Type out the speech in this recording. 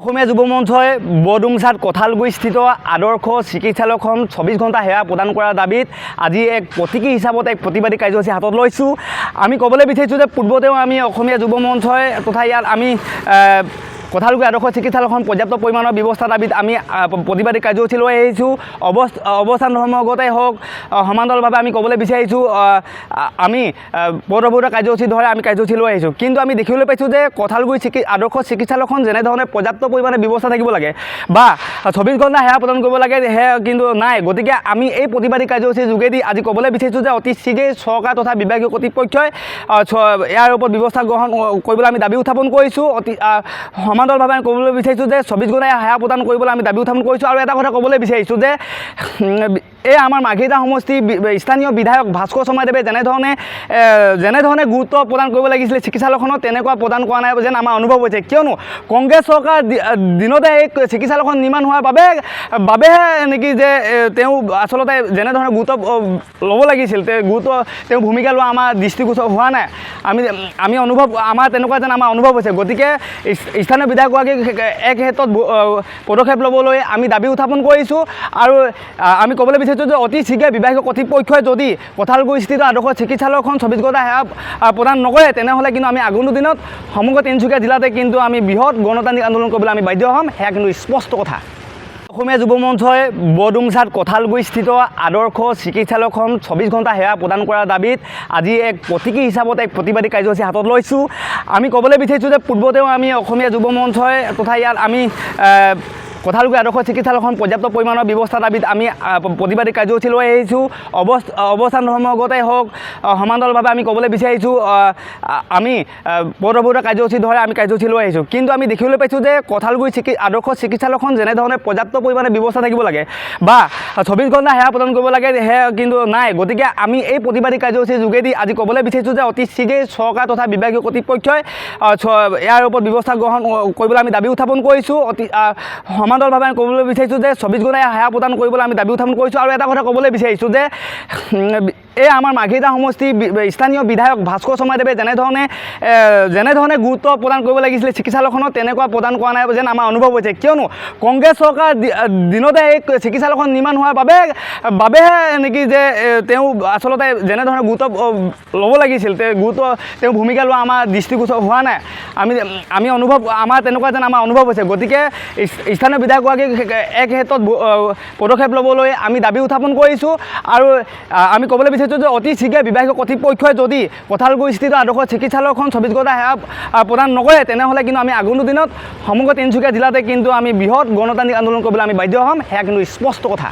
অসমীয়া যুৱ মঞ্চই বৰডুমচাত কঁঠালগুৰিস্থিত আদৰ্শ চিকিৎসালয়খন 24 ঘণ্টা সেৱা প্ৰদান কৰাৰ দাবীত আজি এক প্ৰতীকী হিচাপত এক প্ৰতিবাদী কাৰ্যসূচী হাতত লৈছোঁ। আমি ক'বলৈ বিচাৰিছোঁ যে পূৰ্বতেও আমি অসমীয়া যুৱ মঞ্চই তথা ইয়াত আমি কঁঠালগুৰি আদৰ্শ চিকিৎসালয়খন পৰ্যাপ্ত পৰিমাণৰ ব্যৱস্থা দাবীত আমি প্ৰতিবাদী কাৰ্যসূচী লৈ আহিছোঁ। অৱস্থান ধৰ্মগতেই হওক সমান্তৰালভাৱে আমি ক'বলৈ বিচাৰিছোঁ আমি পদভূত কাৰ্যসূচী ধৰে আমি কাৰ্যসূচী লৈ আহিছোঁ। কিন্তু আমি দেখিবলৈ পাইছোঁ যে কঁঠালগুৰি আদৰ্শ চিকিৎসালয়খন যেনেধৰণে পৰ্যাপ্ত পৰিমাণে ব্যৱস্থা থাকিব লাগে বা 24 ঘণ্টা সেৱা প্ৰদান কৰিব লাগে সেয়া কিন্তু নাই। গতিকে আমি এই প্ৰতিবাদী কাৰ্যসূচীৰ যোগেদি আজি ক'বলৈ বিচাৰিছোঁ যে অতি শীঘ্ৰেই চৰকাৰ তথা বিভাগীয় কৰ্তৃপক্ষই ইয়াৰ ওপৰত ব্যৱস্থা গ্ৰহণ কৰিবলৈ আমি দাবী উত্থাপন কৰিছোঁ। সমান্তৰালভাৱে আমি ক'বলৈ বিচাৰিছোঁ যে 24 ঘণ্টা সেৱা প্ৰদান কৰিবলৈ আমি দাবী উত্থাপন কৰিছোঁ। আৰু এটা কথা ক'বলৈ বিচাৰিছোঁ যে এই আমাৰ মাৰ্ঘেৰিটা সমষ্টিৰ স্থানীয় বিধায়ক ভাস্কৰ শৰ্মাদেৱে যেনেধৰণে গুৰুত্ব প্ৰদান কৰিব লাগিছিলে চিকিৎসালয়খনত তেনেকুৱা প্ৰদান কৰা নাই যেন আমাৰ অনুভৱ হৈছে। কিয়নো কংগ্ৰেছ চৰকাৰ দিনতে এই চিকিৎসালয়খন নিৰ্মাণ হোৱাৰ বাবেহে নেকি যে তেওঁ আচলতে যেনেধৰণে গুৰুত্ব ল'ব লাগিছিল তেওঁ ভূমিকা লোৱা আমাৰ দৃষ্টিগোচৰ হোৱা নাই। আমাৰ তেনেকুৱা যেন আমাৰ অনুভৱ হৈছে। গতিকে স্থানীয় বিধায়কগৰাকীক এক ক্ষেত্ৰত পদক্ষেপ ল'বলৈ আমি দাবী উত্থাপন কৰিছোঁ। আৰু আমি ক'বলৈ বিচাৰিছোঁ যে অতি শীঘ্ৰে বিভাগীয় কৰ্তৃপক্ষই যদি কঁঠালগুৰিস্থিত আদৰ্শ চিকিৎসালয়খন 24 ঘণ্টা সেৱা প্ৰদান নকৰে তেনেহ'লে কিন্তু আমি আগন্তুক দিনত সমগ্ৰ তিনিচুকীয়া জিলাতে কিন্তু আমি বৃহৎ গণতান্ত্ৰিক আন্দোলন কৰিবলৈ আমি বাধ্য হ'ম। সেয়া কিন্তু স্পষ্ট কথা। অসমীয়া যুৱ মঞ্চই বৰডুমচাত কঁঠালগুৰিস্থিত আদৰ্শ চিকিৎসালয়খন 24 ঘণ্টা সেৱা প্ৰদান কৰাৰ দাবীত আজি এক প্ৰতীকী হিচাপত এক প্ৰতিবাদী কাৰ্যসূচী হাতত লৈছোঁ। আমি ক'বলৈ বিচাৰিছোঁ যে পূৰ্বতেও আমি অসমীয়া যুৱ মঞ্চই তথা ইয়াত আমি কঁঠালগুৰি আদৰ্শ চিকিৎসালয়খন পৰ্যাপ্ত পৰিমাণৰ ব্যৱস্থা দাবীত আমি প্ৰতিবাদী কাৰ্যসূচী লৈ আহিছোঁ। অৱস্থান ধৰ্মগতেই হওক সমান্তৰালভাৱে আমি ক'বলৈ বিচাৰিছোঁ আমি পদভূত কাৰ্যসূচী ধৰে আমি কাৰ্যসূচী লৈ আহিছোঁ। কিন্তু আমি দেখিবলৈ পাইছোঁ যে কঁঠালগুৰি আদৰ্শ চিকিৎসালয়খন যেনেধৰণে পৰ্যাপ্ত পৰিমাণে ব্যৱস্থা থাকিব লাগে বা 24 ঘণ্টা সেৱা প্ৰদান কৰিব লাগে সেয়া কিন্তু নাই। গতিকে আমি এই প্ৰতিবাদী কাৰ্যসূচীৰ যোগেদি আজি ক'বলৈ বিচাৰিছোঁ যে অতি শীঘ্ৰেই চৰকাৰ তথা বিভাগীয় কৰ্তৃপক্ষই ইয়াৰ ওপৰত ব্যৱস্থা গ্ৰহণ কৰিবলৈ আমি দাবী উত্থাপন কৰিছোঁ। সমান্তৰালভাৱে আমি ক'বলৈ বিচাৰিছোঁ যে 24 ঘণ্টা সেৱা প্ৰদান কৰিবলৈ আমি দাবী উত্থাপন কৰিছোঁ। আৰু এটা কথা ক'বলৈ বিচাৰিছোঁ যে এই আমাৰ মাৰ্ঘেৰিটা সমষ্টিৰ স্থানীয় বিধায়ক ভাস্কৰ শৰ্মাদেৱে যেনেধৰণে গুৰুত্ব প্ৰদান কৰিব লাগিছিলে চিকিৎসালয়খনত তেনেকুৱা প্ৰদান কৰা নাই যেন আমাৰ অনুভৱ হৈছে। কিয়নো কংগ্ৰেছ চৰকাৰ দিনতে এই চিকিৎসালয়খন নিৰ্মাণ হোৱাৰ বাবেহে নেকি যে তেওঁ আচলতে যেনেধৰণে গুৰুত্ব ল'ব লাগিছিল তেওঁ ভূমিকা লোৱা আমাৰ দৃষ্টিগোচৰ হোৱা নাই। আমাৰ তেনেকুৱা যেন আমাৰ অনুভৱ হৈছে। গতিকে স্থানীয় বিধায়কগৰাকীক এক ক্ষেত্ৰত পদক্ষেপ ল'বলৈ আমি দাবী উত্থাপন কৰিছোঁ। আৰু আমি ক'বলৈ বিচাৰিছোঁ যে অতি শীঘ্ৰে বিভাগীয় কৰ্তৃপক্ষই যদি কঁঠালগুৰিস্থিত আদৰ্শ চিকিৎসালয়খন 24 ঘণ্টা সেৱা প্ৰদান নকৰে তেনেহ'লে কিন্তু আমি আগন্তুক দিনত সমগ্ৰ তিনিচুকীয়া জিলাতে কিন্তু আমি বৃহৎ গণতান্ত্ৰিক আন্দোলন কৰিবলৈ আমি বাধ্য হ'ম। সেয়া কিন্তু স্পষ্ট কথা।